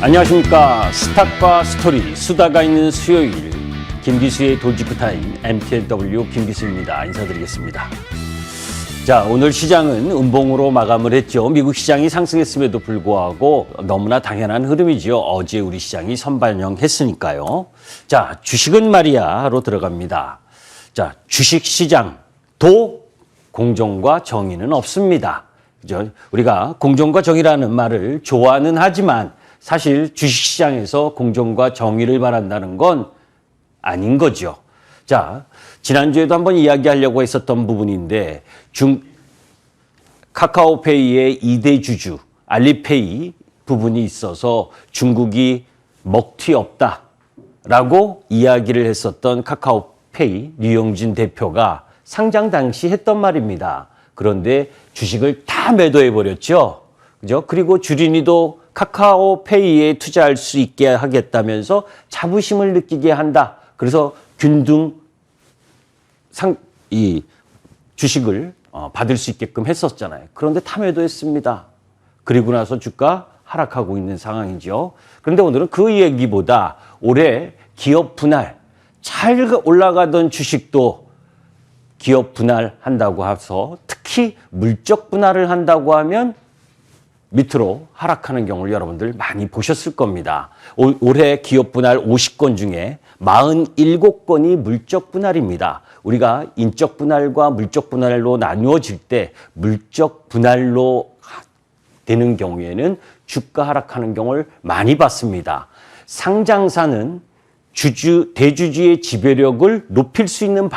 안녕하십니까. 스탁과 스토리, 수다가 있는 수요일, 김기수의 돌직구타임, MTW 김기수입니다. 인사드리겠습니다. 자, 오늘 시장은 음봉으로 마감을 했죠. 미국 시장이 상승했음에도 불구하고 너무나 당연한 흐름이지요. 어제 우리 시장이 선반영했으니까요. 자, 주식은 말이야로 들어갑니다. 자, 주식시장도 공정과 정의는 없습니다. 그죠? 우리가 공정과 정의라는 말을 좋아는 하지만 사실 주식시장에서 공정과 정의를 말한다는 건 아닌 거죠. 자, 지난주에도 한번 이야기하려고 했었던 부분인데 카카오페이의 2대 주주 알리페이 부분이 있어서 중국이 먹튀 없다라고 이야기를 했었던 카카오페이 류영진 대표가 상장 당시 했던 말입니다. 그런데 주식을 다 매도해버렸죠. 그죠? 그리고 주린이도 카카오페이에 투자할 수 있게 하겠다면서 자부심을 느끼게 한다. 그래서 균등 이 주식을 받을 수 있게끔 했었잖아요. 그런데 다 매도했습니다. 그리고 나서 주가 하락하고 있는 상황이죠. 그런데 오늘은 그 얘기보다 올해 기업 분할, 잘 올라가던 주식도 기업 분할한다고 해서 특히 물적 분할을 한다고 하면 밑으로 하락하는 경우를 여러분들 많이 보셨을 겁니다. 올해 기업 분할 50건 중에 47건이 물적 분할입니다. 우리가 인적 분할과 물적 분할로 나누어질 때 물적 분할로 되는 경우에는 주가 하락하는 경우를 많이 봤습니다. 상장사는 대주주의 지배력을 높일 수 있는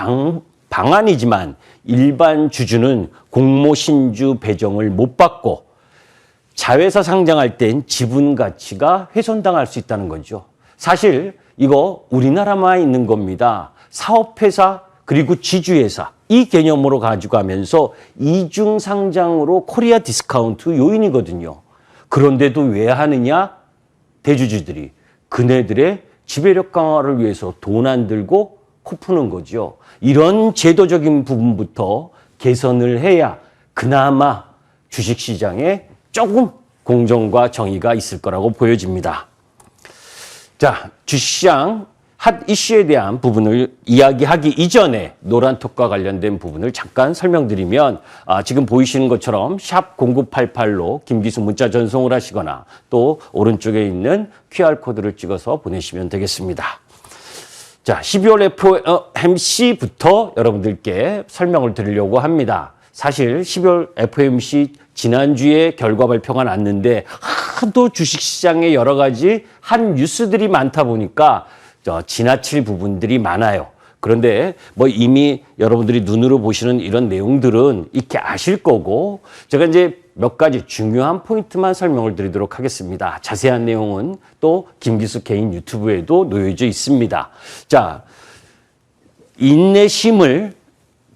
방안이지만 일반 주주는 공모신주 배정을 못 받고 자회사 상장할 땐 지분 가치가 훼손당할 수 있다는 거죠. 사실 이거 우리나라만 있는 겁니다. 사업회사 그리고 지주회사 이 개념으로 가지고 가면서 이중 상장으로 코리아 디스카운트 요인이거든요. 그런데도 왜 하느냐? 대주주들이 그네들의 지배력 강화를 위해서 돈 안 들고 코 푸는 거죠. 이런 제도적인 부분부터 개선을 해야 그나마 주식시장에 조금 공정과 정의가 있을 거라고 보여집니다. 자, 주식시장 핫 이슈에 대한 부분을 이야기하기 이전에 노란톡과 관련된 부분을 잠깐 설명드리면 지금 보이시는 것처럼 샵 0988로 김기수 문자 전송을 하시거나 또 오른쪽에 있는 QR코드를 찍어서 보내시면 되겠습니다. 자, 12월 FOMC부터 여러분들께 설명을 드리려고 합니다. 사실 12월 FOMC 지난주에 결과 발표가 났는데 하도 주식시장에 여러 가지 한 뉴스들이 많다 보니까 지나칠 부분들이 많아요. 그런데 뭐 이미 여러분들이 눈으로 보시는 이런 내용들은 익히 아실 거고 제가 이제 몇 가지 중요한 포인트만 설명을 드리도록 하겠습니다. 자세한 내용은 또 김기수 개인 유튜브에도 놓여져 있습니다. 자, 인내심을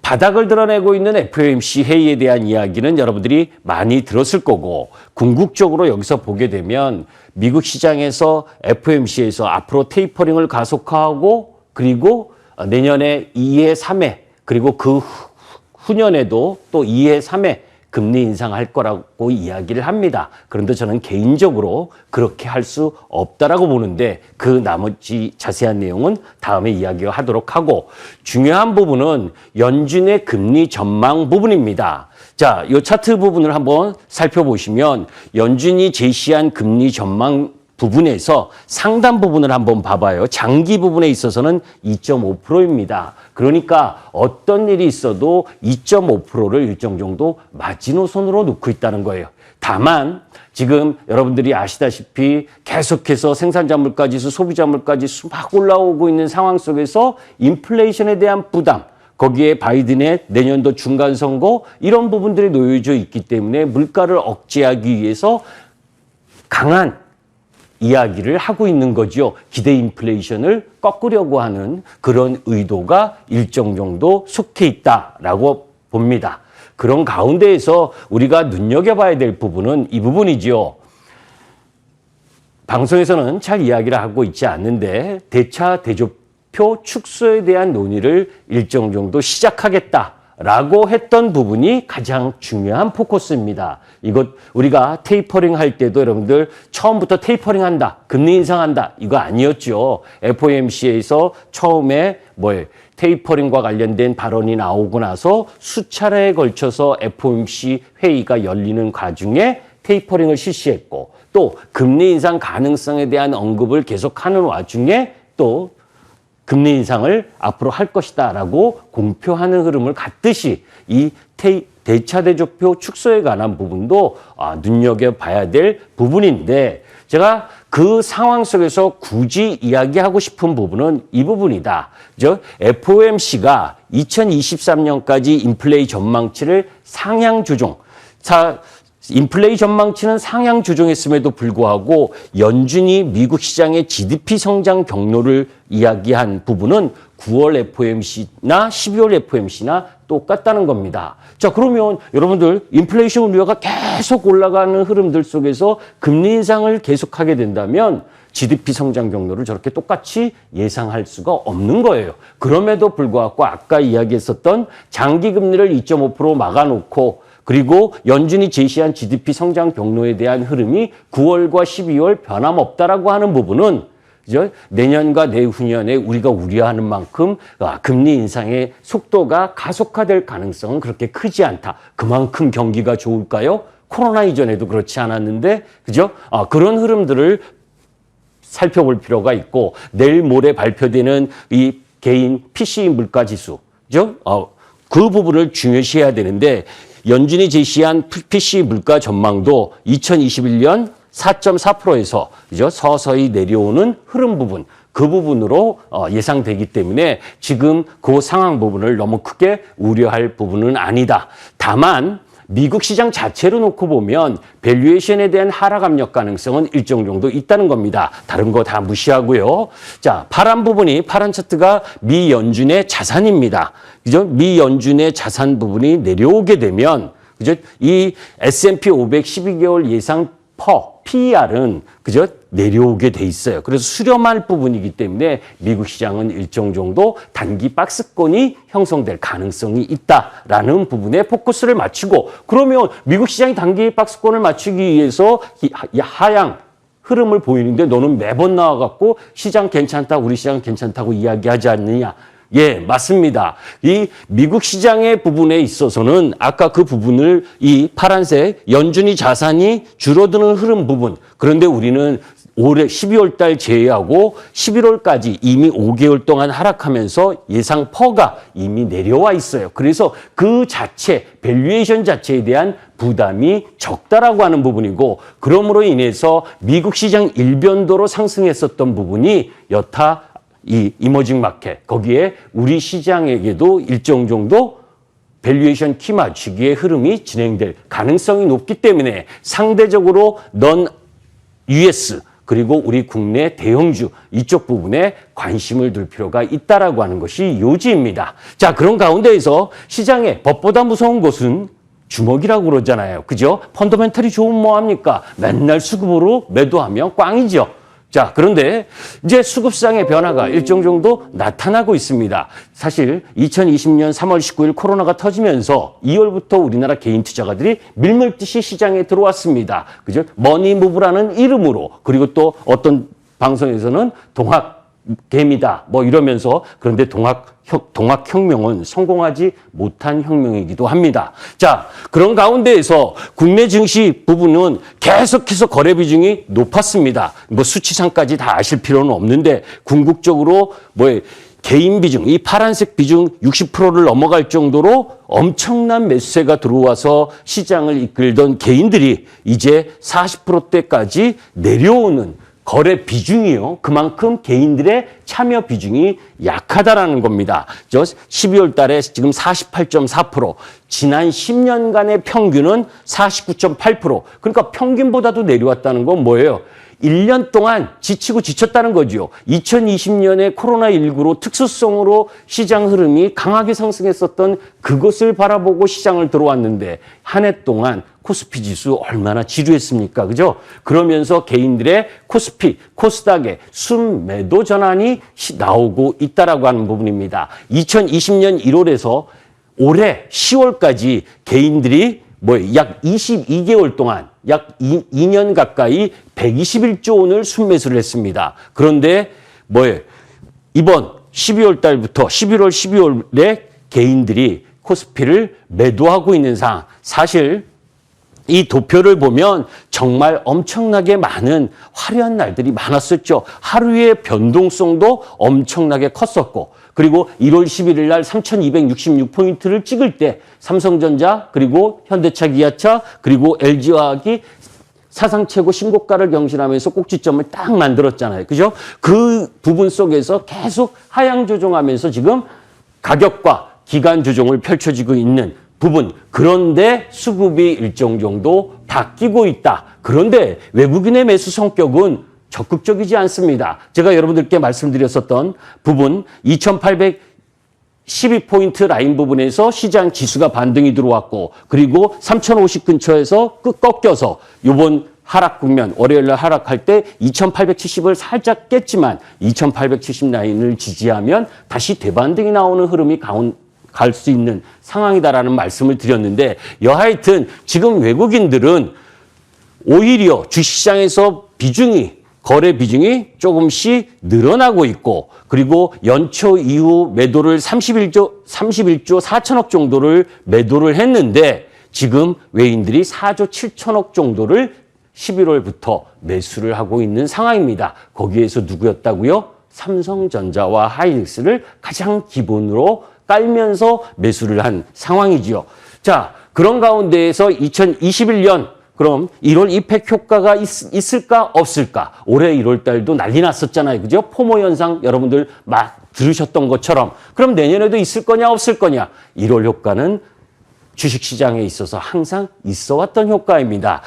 바닥을 드러내고 있는 FOMC 회의에 대한 이야기는 여러분들이 많이 들었을 거고 궁극적으로 여기서 보게 되면 미국 시장에서 FOMC에서 앞으로 테이퍼링을 가속화하고 그리고 내년에 2회, 3회 그리고 그 후년에도 또 2회, 3회 금리 인상할 거라고 이야기를 합니다. 그런데 저는 개인적으로 그렇게 할 수 없다라고 보는데 그 나머지 자세한 내용은 다음에 이야기하도록 하고 중요한 부분은 연준의 금리 전망 부분입니다. 자, 이 차트 부분을 한번 살펴보시면 연준이 제시한 금리 전망 부분에서 상단 부분을 한번 봐봐요. 장기 부분에 있어서는 2.5%입니다. 그러니까 어떤 일이 있어도 2.5%를 일정 정도 마지노선으로 놓고 있다는 거예요. 다만 지금 여러분들이 아시다시피 계속해서 생산자 물가지수, 소비자 물가지수 막 올라오고 있는 상황 속에서 인플레이션에 대한 부담, 거기에 바이든의 내년도 중간선거 이런 부분들이 놓여져 있기 때문에 물가를 억제하기 위해서 강한 이야기를 하고 있는 거죠. 기대 인플레이션을 꺾으려고 하는 그런 의도가 일정 정도 속해 있다라고 봅니다. 그런 가운데에서 우리가 눈여겨봐야 될 부분은 이 부분이죠. 방송에서는 잘 이야기를 하고 있지 않는데 대차 대조표 축소에 대한 논의를 일정 정도 시작하겠다. 라고 했던 부분이 가장 중요한 포커스입니다. 이것 우리가 테이퍼링 할 때도 여러분들 처음부터 테이퍼링 한다, 금리 인상한다 이거 아니었죠. FOMC에서 처음에 테이퍼링과 관련된 발언이 나오고 나서 수차례에 걸쳐서 FOMC 회의가 열리는 과정에 테이퍼링을 실시했고 또 금리 인상 가능성에 대한 언급을 계속하는 와중에 또 금리 인상을 앞으로 할 것이다라고 공표하는 흐름을 갖듯이 이 대차대조표 축소에 관한 부분도 눈여겨봐야 될 부분인데 제가 그 상황 속에서 굳이 이야기하고 싶은 부분은 이 부분이다. FOMC가 2023년까지 인플레이 전망치를 상향 조정. 인플레이 전망치는 상향 조정했음에도 불구하고 연준이 미국 시장의 GDP 성장 경로를 이야기한 부분은 9월 FOMC나 12월 FOMC나 똑같다는 겁니다. 자, 그러면 여러분들 인플레이션 우려가 계속 올라가는 흐름들 속에서 금리 인상을 계속하게 된다면 GDP 성장 경로를 저렇게 똑같이 예상할 수가 없는 거예요. 그럼에도 불구하고 아까 이야기했었던 장기 금리를 2.5% 막아놓고 그리고 연준이 제시한 GDP 성장 경로에 대한 흐름이 9월과 12월 변함없다라고 하는 부분은 내년과 내후년에 우리가 우려하는 만큼 금리 인상의 속도가 가속화될 가능성은 그렇게 크지 않다. 그만큼 경기가 좋을까요? 코로나 이전에도 그렇지 않았는데, 그죠? 그런 흐름들을 살펴볼 필요가 있고 내일 모레 발표되는 이 개인 PCE 물가지수, 그죠? 그 부분을 중요시해야 되는데 연준이 제시한 PCE 물가 전망도 2021년 4.4%에서 그죠? 서서히 내려오는 흐름 부분, 그 부분으로 예상되기 때문에 지금 그 상황 부분을 너무 크게 우려할 부분은 아니다. 다만 미국 시장 자체로 놓고 보면 밸류에이션에 대한 하락 압력 가능성은 일정 정도 있다는 겁니다. 다른 거 다 무시하고요. 자, 파란 부분이 파란 차트가 미 연준의 자산입니다. 그죠? 미 연준의 자산 부분이 내려오게 되면 그죠? 이 S&P 500 12개월 예상 PER은 그죠? 내려오게 돼 있어요. 그래서 수렴할 부분이기 때문에 미국 시장은 일정 정도 단기 박스권이 형성될 가능성이 있다라는 부분에 포커스를 맞추고 그러면 미국 시장이 단기 박스권을 맞추기 위해서 하향 흐름을 보이는데 너는 매번 나와갖고 시장 괜찮다, 우리 시장 괜찮다고 이야기하지 않느냐. 예, 맞습니다. 이 미국 시장의 부분에 있어서는 아까 그 부분을 이 파란색 연준이 자산이 줄어드는 흐름 부분. 그런데 우리는 올해 12월 달 제외하고 11월까지 이미 5개월 동안 하락하면서 예상 퍼가 이미 내려와 있어요. 그래서 그 자체, 밸류에이션 자체에 대한 부담이 적다라고 하는 부분이고 그러므로 인해서 미국 시장 일변도로 상승했었던 부분이 여타 이 이머징 마켓, 거기에 우리 시장에게도 일정 정도 밸류에이션 키 맞추기의 흐름이 진행될 가능성이 높기 때문에 상대적으로 넌 US 그리고 우리 국내 대형주 이쪽 부분에 관심을 둘 필요가 있다라고 하는 것이 요지입니다. 자, 그런 가운데에서 시장에 법보다 무서운 것은 주먹이라고 그러잖아요. 그죠? 펀더멘털이 좋으면 뭐합니까? 맨날 수급으로 매도하면 꽝이죠. 자, 그런데 이제 수급상의 변화가 일정 정도 나타나고 있습니다. 사실 2020년 3월 19일 코로나가 터지면서 2월부터 우리나라 개인 투자가들이 밀물듯이 시장에 들어왔습니다. 그죠? 머니무브라는 이름으로 그리고 또 어떤 방송에서는 동학개미다 뭐 이러면서 그런데 동학혁명은 성공하지 못한 혁명이기도 합니다. 자, 그런 가운데에서 국내 증시 부분은 계속해서 거래 비중이 높았습니다. 뭐 수치상까지 다 아실 필요는 없는데 궁극적으로 개인 비중, 이 파란색 비중 60%를 넘어갈 정도로 엄청난 매수세가 들어와서 시장을 이끌던 개인들이 이제 40%대까지 내려오는 거래 비중이요. 그만큼 개인들의 참여 비중이 약하다라는 겁니다. 12월 달에 지금 48.4%, 지난 10년간의 평균은 49.8%. 그러니까 평균보다도 내려왔다는 건 뭐예요? 1년 동안 지치고 지쳤다는 거죠. 2020년에 코로나19로 특수성으로 시장 흐름이 강하게 상승했었던 그것을 바라보고 시장을 들어왔는데 한 해 동안 코스피 지수 얼마나 지루했습니까? 그죠? 그러면서 개인들의 코스피, 코스닥의 순매도 전환이 나오고 있다라고 하는 부분입니다. 2020년 1월에서 올해 10월까지 개인들이 약 22개월 동안 약 2년 가까이 121조 원을 순매수를 했습니다. 그런데 이번 12월 달부터 11월, 12월에 개인들이 코스피를 매도하고 있는 상황. 사실 이 도표를 보면 정말 엄청나게 많은 화려한 날들이 많았었죠. 하루의 변동성도 엄청나게 컸었고, 그리고 1월 11일 날 3,266포인트를 찍을 때 삼성전자, 그리고 현대차, 기아차, 그리고 LG화학이 사상 최고 신고가를 경신하면서 꼭지점을 딱 만들었잖아요. 그죠? 그 부분 속에서 계속 하향 조정하면서 지금 가격과 기간 조정을 펼쳐지고 있는 부분. 그런데 수급이 일정 정도 바뀌고 있다. 그런데 외국인의 매수 성격은 적극적이지 않습니다. 제가 여러분들께 말씀드렸었던 부분 2812포인트 라인 부분에서 시장 지수가 반등이 들어왔고, 그리고 3050 근처에서 꺾여서 요번 하락 국면, 월요일 날 하락할 때 2870을 살짝 깼지만 2870 라인을 지지하면 다시 대반등이 나오는 흐름이 갈 수 있는 상황이다라는 말씀을 드렸는데, 여하튼 지금 외국인들은 오히려 주식시장에서 거래 비중이 조금씩 늘어나고 있고, 그리고 연초 이후 매도를 31조 4천억 정도를 매도를 했는데, 지금 외인들이 4조 7천억 정도를 11월부터 매수를 하고 있는 상황입니다. 거기에서 누구였다고요? 삼성전자와 하이닉스를 가장 기본으로 깔면서 매수를 한 상황이지요. 자, 그런 가운데에서 2021년 그럼 1월 이펙 효과가 있을까 없을까? 올해 1월 달도 난리 났었잖아요. 그죠? 포모 현상 여러분들 들으셨던 것처럼. 그럼 내년에도 있을 거냐 없을 거냐? 1월 효과는 주식시장에 있어서 항상 있어 왔던 효과입니다.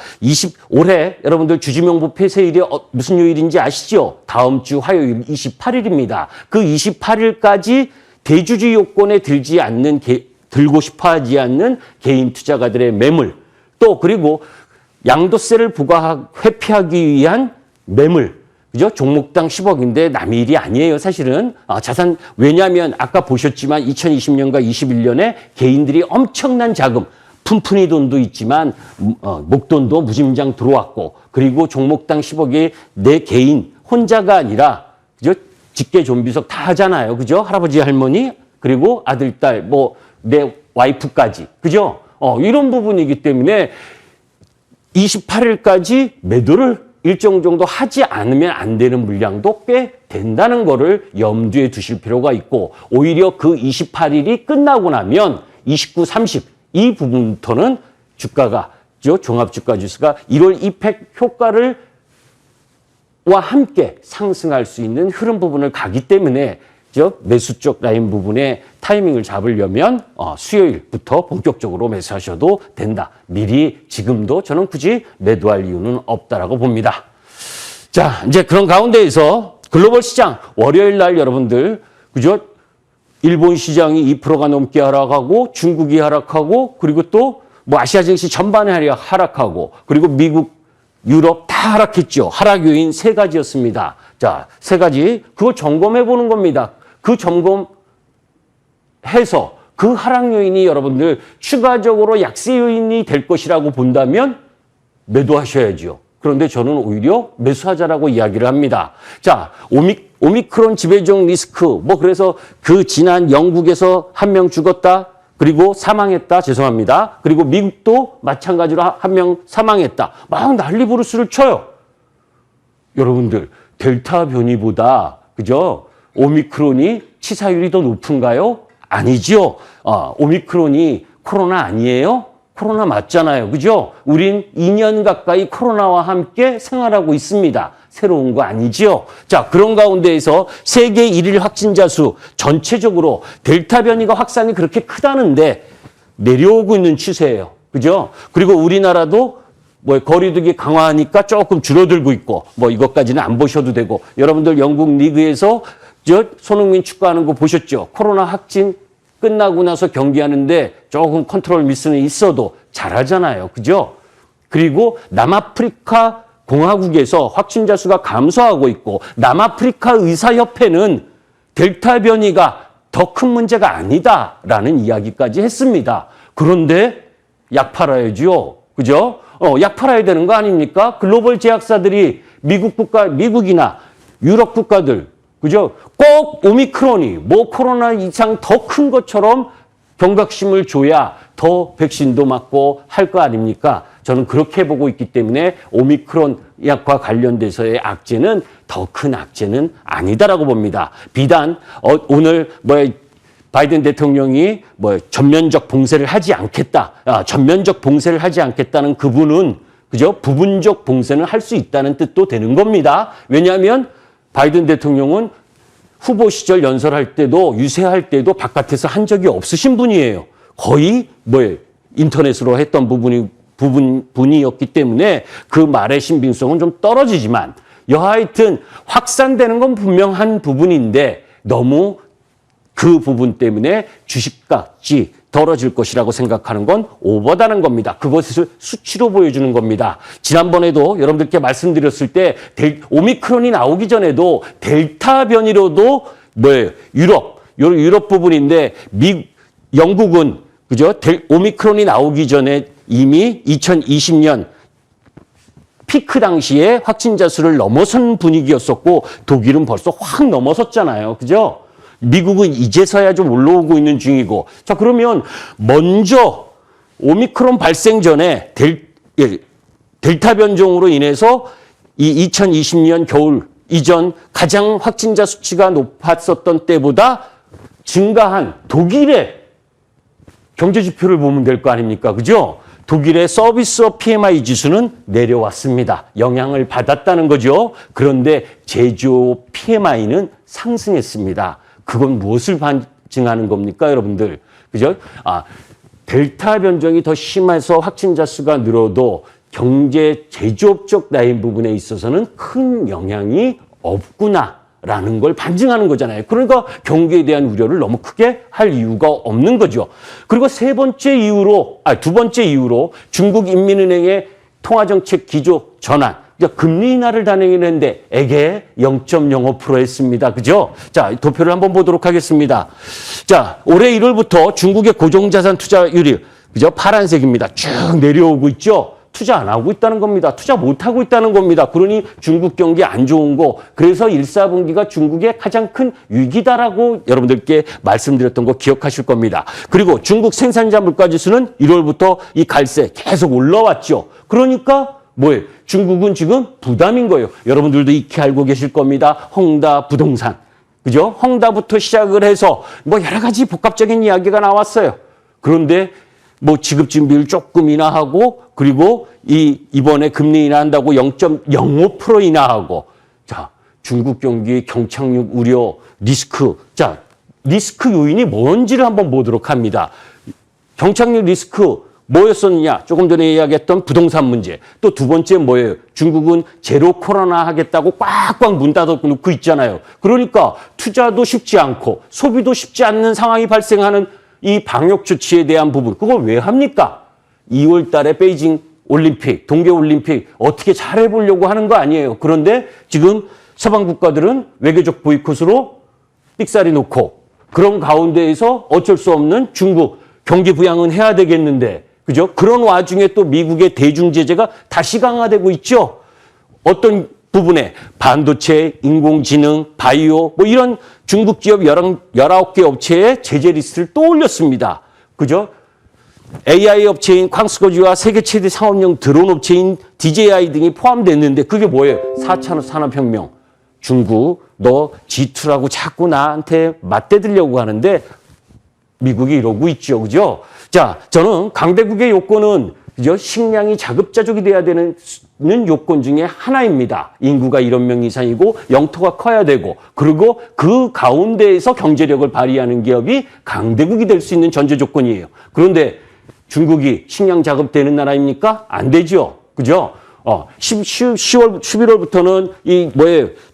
올해 여러분들 주주명부 폐쇄일이 무슨 요일인지 아시죠? 다음 주 화요일 28일입니다. 그 28일까지 대주주 요건에 들고 싶어 하지 않는 개인 투자가들의 매물, 또 그리고 양도세를 회피하기 위한 매물, 그죠? 종목당 10억인데 남의 일이 아니에요, 사실은. 왜냐하면 아까 보셨지만 2020년과 21년에 개인들이 엄청난 자금, 푼푼이 돈도 있지만 목돈도 무짐장 들어왔고, 그리고 종목당 10억이 내 개인 혼자가 아니라, 그죠? 직계 존비속 다 하잖아요, 그죠? 할아버지, 할머니, 그리고 아들, 딸, 내 와이프까지, 그죠? 이런 부분이기 때문에 28일까지 매도를 일정 정도 하지 않으면 안 되는 물량도 꽤 된다는 거를 염두에 두실 필요가 있고, 오히려 그 28일이 끝나고 나면 29, 30 이 부분부터는 주가가, 종합주가지수가 1월 이펙 효과를 와 함께 상승할 수 있는 흐름 부분을 가기 때문에 매수 쪽 라인 부분에 타이밍을 잡으려면 수요일부터 본격적으로 매수하셔도 된다. 미리 지금도 저는 굳이 매도할 이유는 없다라고 봅니다. 자, 이제 그런 가운데에서 글로벌 시장 월요일 날 여러분들, 그죠? 일본 시장이 2%가 넘게 하락하고, 중국이 하락하고, 그리고 또 아시아 증시 전반에 하락하고, 그리고 미국, 유럽 다 하락했죠. 하락 요인 3가지였습니다. 자, 3가지. 그거 점검해 보는 겁니다. 그 점검해서 그 하락 요인이 여러분들 추가적으로 약세 요인이 될 것이라고 본다면 매도하셔야죠. 그런데 저는 오히려 매수하자라고 이야기를 합니다. 자, 오미크론 지배적 리스크, 그래서 그 지난 영국에서 1명 죽었다. 그리고 사망했다. 죄송합니다. 그리고 미국도 마찬가지로 1명 사망했다. 막 난리부르스를 쳐요. 여러분들, 델타 변이보다, 그죠? 오미크론이 치사율이 더 높은가요? 아니죠. 오미크론이 코로나 아니에요? 코로나 맞잖아요. 그죠? 우린 2년 가까이 코로나와 함께 생활하고 있습니다. 새로운 거 아니죠? 자, 그런 가운데에서 세계 1일 확진자 수 전체적으로 델타 변이가 확산이 그렇게 크다는데 내려오고 있는 추세예요. 그죠? 그리고 우리나라도 거리두기 강화하니까 조금 줄어들고 있고, 이것까지는 안 보셔도 되고, 여러분들 영국 리그에서 손흥민 축구하는 거 보셨죠? 코로나 확진 끝나고 나서 경기하는데 조금 컨트롤 미스는 있어도 잘하잖아요. 그죠? 그리고 남아프리카 공화국에서 확진자 수가 감소하고 있고, 남아프리카 의사협회는 델타 변이가 더 큰 문제가 아니다라는 이야기까지 했습니다. 그런데 약 팔아야죠. 그죠? 약 팔아야 되는 거 아닙니까? 글로벌 제약사들이 미국이나 유럽 국가들, 그죠? 꼭 오미크론이 뭐 코로나 이상 더 큰 것처럼 경각심을 줘야 더 백신도 맞고 할 거 아닙니까? 저는 그렇게 보고 있기 때문에 오미크론 약과 관련돼서의 악재는 더 큰 악재는 아니다라고 봅니다. 비단 오늘 바이든 대통령이 전면적 봉쇄를 하지 않겠다. 전면적 봉쇄를 하지 않겠다는 그분은 그죠? 부분적 봉쇄는 할 수 있다는 뜻도 되는 겁니다. 왜냐하면 바이든 대통령은 후보 시절 연설할 때도 유세할 때도 바깥에서 한 적이 없으신 분이에요. 거의 인터넷으로 했던 분이었기 때문에 그 말의 신빙성은 좀 떨어지지만 여하튼 확산되는 건 분명한 부분인데 너무 그 부분 때문에 주식값이 떨어질 것이라고 생각하는 건 오버다는 겁니다. 그것을 수치로 보여주는 겁니다. 지난번에도 여러분들께 말씀드렸을 때 오미크론이 나오기 전에도 델타 변이로도 유럽 부분인데 영국은 그죠? 오미크론이 나오기 전에 이미 2020년 피크 당시에 확진자 수를 넘어선 분위기였었고 독일은 벌써 확 넘어섰잖아요. 그죠? 미국은 이제서야 좀 올라오고 있는 중이고. 자, 그러면 먼저 오미크론 발생 전에 델타 변종으로 인해서 이 2020년 겨울 이전 가장 확진자 수치가 높았었던 때보다 증가한 독일의 경제 지표를 보면 될 거 아닙니까? 그죠? 독일의 서비스업 PMI 지수는 내려왔습니다. 영향을 받았다는 거죠. 그런데 제조업 PMI는 상승했습니다. 그건 무엇을 반증하는 겁니까, 여러분들? 그죠? 델타 변종이 더 심해서 확진자 수가 늘어도 경제 제조업적 라인 부분에 있어서는 큰 영향이 없구나라는 걸 반증하는 거잖아요. 그러니까 경기에 대한 우려를 너무 크게 할 이유가 없는 거죠. 그리고 두 번째 이유로 중국 인민은행의 통화정책 기조 전환. 금리 인하를 단행했는데 에게 0.05% 했습니다. 그죠? 자, 도표를 한번 보도록 하겠습니다. 자, 올해 1월부터 중국의 고정자산 투자율이 그죠? 파란색입니다. 쭉 내려오고 있죠? 투자 안 하고 있다는 겁니다. 투자 못 하고 있다는 겁니다. 그러니 중국 경기 안 좋은 거. 그래서 1, 4분기가 중국의 가장 큰 위기다라고 여러분들께 말씀드렸던 거 기억하실 겁니다. 그리고 중국 생산자 물가 지수는 1월부터 이 갈색 계속 올라왔죠. 그러니까 중국은 지금 부담인 거예요. 여러분들도 익히 알고 계실 겁니다. 헝다 부동산. 그죠? 헝다부터 시작을 해서 여러 가지 복합적인 이야기가 나왔어요. 그런데 지급 준비율 조금 인하하고 그리고 이번에 금리 인하한다고 0.05% 인하하고 자, 중국 경기 경착륙 우려 리스크. 자, 리스크 요인이 뭔지를 한번 보도록 합니다. 경착륙 리스크 뭐였었느냐? 조금 전에 이야기했던 부동산 문제. 또 두 번째 뭐예요? 중국은 제로 코로나 하겠다고 꽉꽉 문 닫아놓고 있잖아요. 그러니까 투자도 쉽지 않고 소비도 쉽지 않는 상황이 발생하는 이 방역 조치에 대한 부분. 그걸 왜 합니까? 2월 달에 베이징 올림픽, 동계올림픽 어떻게 잘해보려고 하는 거 아니에요. 그런데 지금 서방 국가들은 외교적 보이콧으로 삑사리 놓고 그런 가운데에서 어쩔 수 없는 중국 경기 부양은 해야 되겠는데 그죠? 그런 와중에 또 미국의 대중 제재가 다시 강화되고 있죠. 어떤 부분에 반도체, 인공지능, 바이오 이런 중국 기업 19개 업체의 제재 리스트를 또 올렸습니다. 그죠? AI 업체인 쾅스거지와 세계 최대 상업용 드론 업체인 DJI 등이 포함됐는데 그게 뭐예요? 4차 산업혁명. 중국 너 G2라고 자꾸 나한테 맞대들려고 하는데 미국이 이러고 있죠. 그죠? 자, 저는 강대국의 요건은 그죠? 식량이 자급자족이 돼야 되는 요건 중에 하나입니다. 인구가 1억 명 이상이고 영토가 커야 되고 그리고 그 가운데에서 경제력을 발휘하는 기업이 강대국이 될 수 있는 전제 조건이에요. 그런데 중국이 식량 자급되는 나라입니까? 안 되죠. 그죠? 11월부터는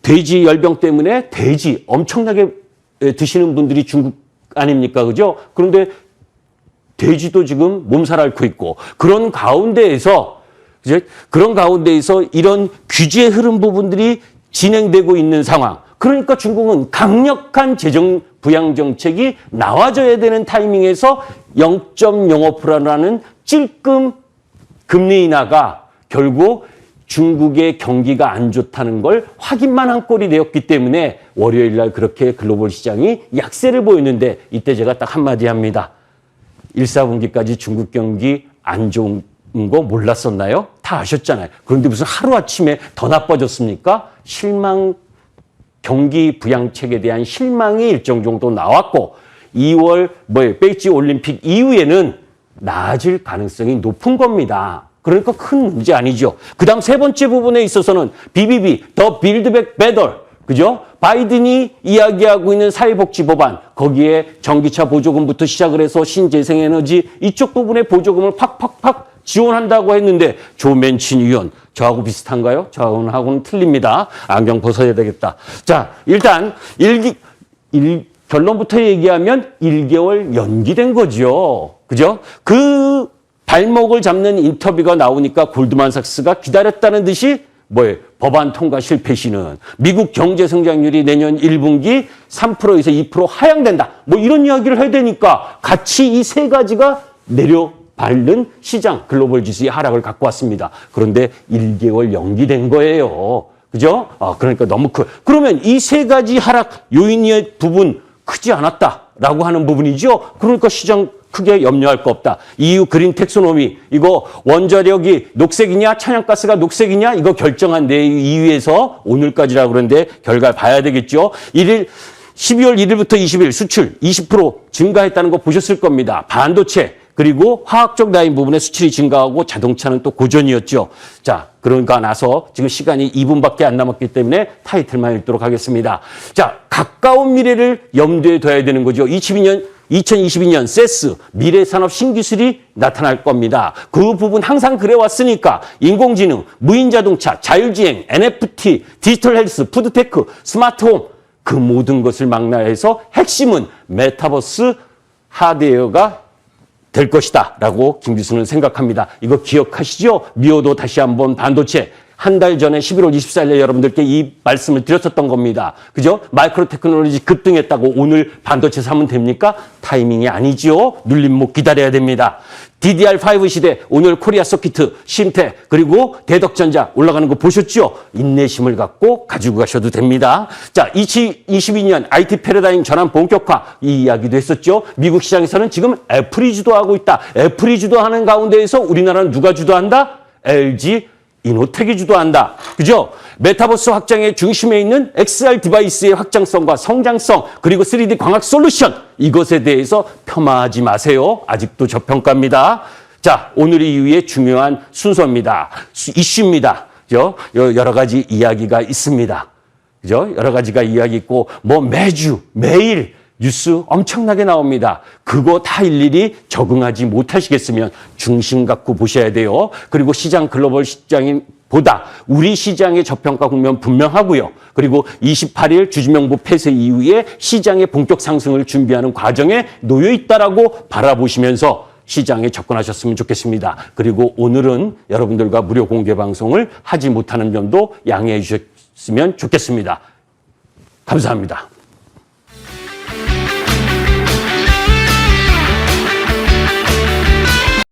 돼지 열병 때문에 돼지 엄청나게 드시는 분들이 중국 아닙니까? 그죠? 그런데 돼지도 지금 몸살 앓고 있고 그런 가운데에서 이런 규제 흐름 부분들이 진행되고 있는 상황. 그러니까 중국은 강력한 재정 부양 정책이 나와줘야 되는 타이밍에서 0.05%라는 찔끔 금리 인하가 결국 중국의 경기가 안 좋다는 걸 확인만 한 꼴이 되었기 때문에 월요일 날 그렇게 글로벌 시장이 약세를 보였는데 이때 제가 딱 한마디 합니다. 1, 4분기까지 중국 경기 안 좋은 거 몰랐었나요? 다 아셨잖아요. 그런데 무슨 하루아침에 더 나빠졌습니까? 경기 부양책에 대한 실망이 일정 정도 나왔고 2월 베이지 올림픽 이후에는 나아질 가능성이 높은 겁니다. 그러니까 큰 문제 아니죠. 그 다음 세 번째 부분에 있어서는 BBB, 더 빌드백 베터, 그죠? 바이든이 이야기하고 있는 사회복지 법안, 거기에 전기차 보조금부터 시작을 해서 신재생에너지 이쪽 부분에 보조금을 팍팍팍 지원한다고 했는데 조맨친 의원, 저하고 비슷한가요? 저하고는 틀립니다. 안경 벗어야 되겠다. 자, 일단 결론부터 얘기하면 1개월 연기된 거죠. 그죠? 그 발목을 잡는 인터뷰가 나오니까 골드만삭스가 기다렸다는 듯이 법안 통과 실패 시는 미국 경제 성장률이 내년 1분기 3%에서 2% 하향된다. 이런 이야기를 해야 되니까 같이 이 세 가지가 내려밟는 시장 글로벌 지수의 하락을 갖고 왔습니다. 그런데 1개월 연기된 거예요. 그죠? 그러니까 너무 그러면 이 세 가지 하락 요인의 부분 크지 않았다라고 하는 부분이죠. 그러니까 시장 크게 염려할 거 없다. EU 그린 텍소노미, 이거 원자력이 녹색이냐 천연가스가 녹색이냐 이거 결정한 내용 EU에서 오늘까지라고 그러는데 결과 봐야 되겠죠. 12월 1일부터 20일 수출 20% 증가했다는 거 보셨을 겁니다. 반도체 그리고 화학적 라인 부분의 수출이 증가하고 자동차는 또 고전이었죠. 자, 그러니까 나서 지금 시간이 2분밖에 안 남았기 때문에 타이틀만 읽도록 하겠습니다. 자, 가까운 미래를 염두에 둬야 되는 거죠. 2022년 세스 미래산업 신기술이 나타날 겁니다. 그 부분 항상 그래왔으니까 인공지능, 무인자동차, 자율주행, NFT, 디지털 헬스, 푸드테크, 스마트홈 그 모든 것을 망라해서 핵심은 메타버스 하드웨어가 될 것이다 라고 김 교수는 생각합니다. 이거 기억하시죠? 미호도 다시 한번 반도체 한 달 전에 11월 24일에 여러분들께 이 말씀을 드렸었던 겁니다. 그죠? 마이크로 테크놀로지 급등했다고 오늘 반도체 사면 됩니까? 타이밍이 아니죠. 눌림목 기다려야 됩니다. DDR5 시대 오늘 코리아 서키트, 심태 그리고 대덕전자 올라가는 거 보셨죠? 인내심을 갖고 가지고 가셔도 됩니다. 자, 2022년 IT 패러다임 전환 본격화 이 이야기도 했었죠. 미국 시장에서는 지금 애플이 주도하고 있다. 애플이 주도하는 가운데에서 우리나라는 누가 주도한다? LG 이노텍이 주도한다. 그죠? 메타버스 확장의 중심에 있는 XR 디바이스의 확장성과 성장성 그리고 3D 광학 솔루션 이것에 대해서 폄하하지 마세요. 아직도 저평가입니다. 자, 오늘 이후에 중요한 순서입니다. 이슈입니다. 그죠? 여러 가지 이야기가 있습니다. 그죠? 여러 가지가 이야기 있고 매주 매일 뉴스 엄청나게 나옵니다. 그거 다 일일이 적응하지 못하시겠으면 중심 갖고 보셔야 돼요. 그리고 시장 글로벌 시장보다 우리 시장의 저평가 국면 분명하고요. 그리고 28일 주주명부 폐쇄 이후에 시장의 본격 상승을 준비하는 과정에 놓여 있다라고 바라보시면서 시장에 접근하셨으면 좋겠습니다. 그리고 오늘은 여러분들과 무료 공개 방송을 하지 못하는 점도 양해해 주셨으면 좋겠습니다. 감사합니다.